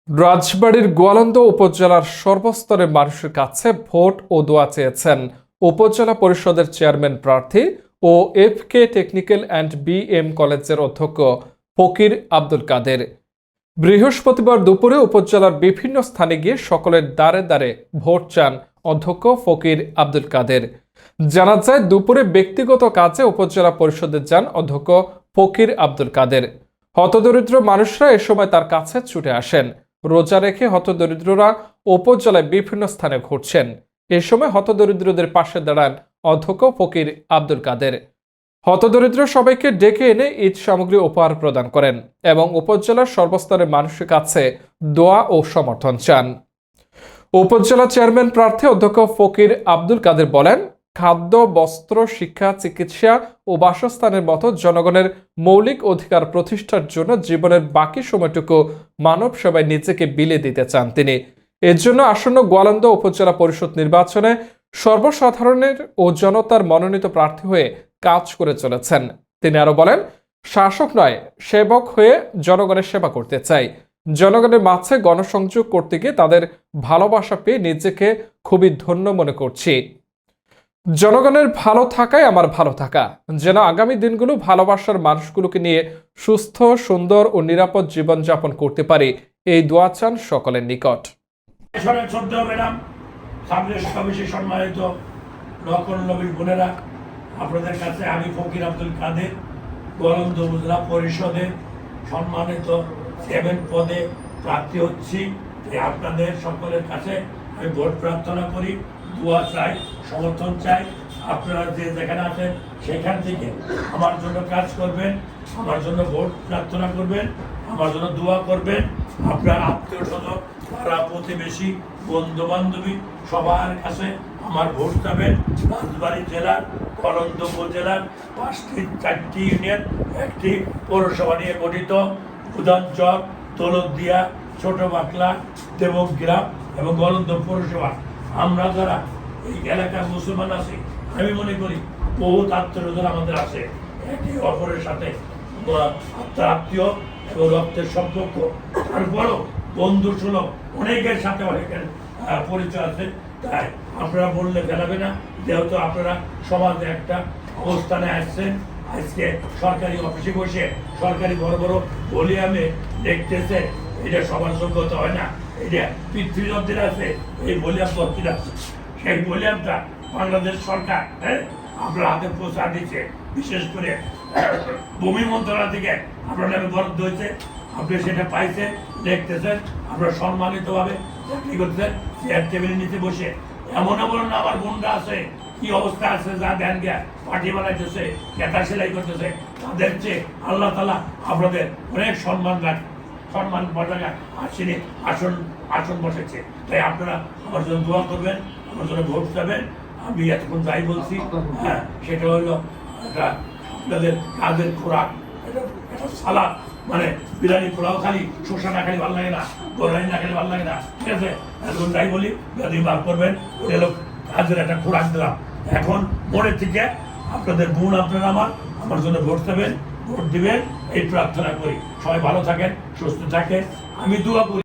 রাজবাড়ীর গোয়ালন্দ উপজেলার সর্বস্তরের মানুষের কাছে ভোট ও দোয়া চেয়েছেন উপজেলা পরিষদের চেয়ারম্যান প্রার্থী ও এফকে টেকনিক্যাল অ্যান্ড বিএম কলেজের অধ্যক্ষ ফকির আব্দুল কাদের। বৃহস্পতিবার দুপুরে উপজেলার বিভিন্ন স্থানে গিয়ে সকলের দ্বারে দ্বারে ভোট চান অধ্যক্ষ ফকির আব্দুল কাদের। জানা যায়, দুপুরে ব্যক্তিগত কাজে উপজেলা পরিষদে যান অধ্যক্ষ ফকির আব্দুল কাদের। হতদরিদ্র মানুষরা এ সময় তার কাছে ছুটে আসেন। রোজা রেখে হতদরিদ্ররা উপজেলায় বিভিন্ন স্থানে ঘুরছেন। এ সময় হতদরিদ্রদের পাশে দাঁড়ান অধ্যক্ষ ফকির আব্দুল কাদের। হতদরিদ্র সবাইকে ডেকে এনে ঈদ সামগ্রী উপহার প্রদান করেন এবং উপজেলার সর্বস্তরের মানুষের কাছে দোয়া ও সমর্থন চান। উপজেলা চেয়ারম্যান প্রার্থী অধ্যক্ষ ফকির আব্দুল কাদের বলেন, খাদ্য, বস্ত্র, শিক্ষা, চিকিৎসা ও বাসস্থানের মতো জনগণের মৌলিক অধিকার প্রতিষ্ঠার জন্য জীবনের বাকি সময়টুকু মানব সেবায় নিজেকে বিলিয়ে দিতে চান তিনি। এর জন্য আসন্ন গোয়ালন্দ উপজেলা পরিষদ নির্বাচনে সর্বসাধারণের ও জনতার মনোনীত প্রার্থী হয়ে কাজ করে চলেছেন। তিনি আরো বলেন, শাসক নয়, সেবক হয়ে জনগণের সেবা করতে চাই। জনগণের মাঝে গণসংযোগ করতে গিয়ে তাদের ভালোবাসা পেয়ে নিজেকে খুবই ধন্য মনে করছি। জনগণের ভালো থাকাই আমার ভালো থাকা, যেন আগামী দিনগুলো ভালোবাসার মানুষগুলোকে নিয়ে সুস্থ, সুন্দর ও নিরাপদ জীবনযাপন করতে পারি, এই দোয়া চান সকলের নিকট। সম্মানিত নকল নবীর বোনেরা, আপনাদের কাছে আমি ফকির আব্দুল কাদের গোয়ালন্দ উপজেলা পরিষদে সম্মানিত চেয়ারম্যান পদে প্রার্থী হচ্ছি। আপনাদের সকলের কাছে আমি ভোট প্রার্থনা করি, দোয়া চাই, সমর্থন চাই। আপনারা যে যেখানে আছেন সেখান থেকে আমার জন্য কাজ করবেন, আমার জন্য ভোট প্রার্থনা করবেন, আমার জন্য দোয়া করবেন। আপনার আত্মীয় স্বজন, পাড়া প্রতিবেশী, বন্ধু বান্ধবী সবার কাছে আমার ভোট যাবেন। রাজবাড়ী জেলার গোয়ালন্দ উপজেলার 4টি ইউনিয়ন, একটি পৌরসভা নিয়ে গঠিত উদানচর, দৌলতদিয়া, ছোট বাকলা, দেবগ্রাম এবং গোয়ালন্দ পৌরসভা। আমরা যারা এই এলাকার মুসলমান আছি, আমি মনে করি বহুত আত্মীয় আমাদের আছে, একে অপরের সাথে আত্মীয় এবং রক্তের সম্পর্ক, তারপরও বন্ধু সুলভ অনেকের সাথে অনেকের পরিচয় আছে। তাই আপনারা বললে ফেলাবে না, যেহেতু আপনারা সমাজে একটা অবস্থানে আসছেন। আজকে সরকারি অফিসে বসে সরকারি বড় বড় ভলিউমে দেখতেছে, এটা সবার যোগ্যতা হয় না। এটা পৃথিবীর মধ্যে আছে, এই ভলিউম ভর্তি আছে। সেই ভলিউমটা বাংলাদেশ সরকার আপনার হাতে পৌঁছা দিচ্ছে। বিশেষ করে ভূমি মন্ত্রণালয় থেকে আপনার নামে বরাদ্দ হয়েছে, আপনি সেটা পাইছেন, দেখতেছেন, আপনারা সম্মানিতভাবে চাকরি করতেছেন চেয়ার টেবিলের নিচে বসে। এমন এমন আমার বোনরা আছে, কি অবস্থা আছে, যা দেন গা পাটি বানাইতেছে, কেতা সেলাই করতেছে, তাদের চেয়ে আল্লাহ তাআলা আপনাদের অনেক সম্মান পর্যায়ে আসন বসেছে। তাই আপনারা আমার জন্য দোয়া করবেন, আমার জন্য ভোট দেবেন। আমি এতক্ষণ যাই বলছি, সেটা হলো একটা আপনাদের কাজের খোরাক, এটা সালাদ, মানে বিরিয়ানি পোলাও খালি শসা না খালি ভালো লাগে না, গোরানি না খালি ভালো লাগে না, ঠিক আছে? এতক্ষণ যাই বলি, বেদি বার করবেন, ওই হলো কাজের একটা খোরাক দিলাম। এখন মনের থেকে আপনাদের বোন, আপনারা আমার জন্য ভোট দেবেন, ভোট দিবেন, এই প্রার্থনা করি। সবাই ভালো থাকেন, সুস্থ থাকেন, আমি দোয়া করি।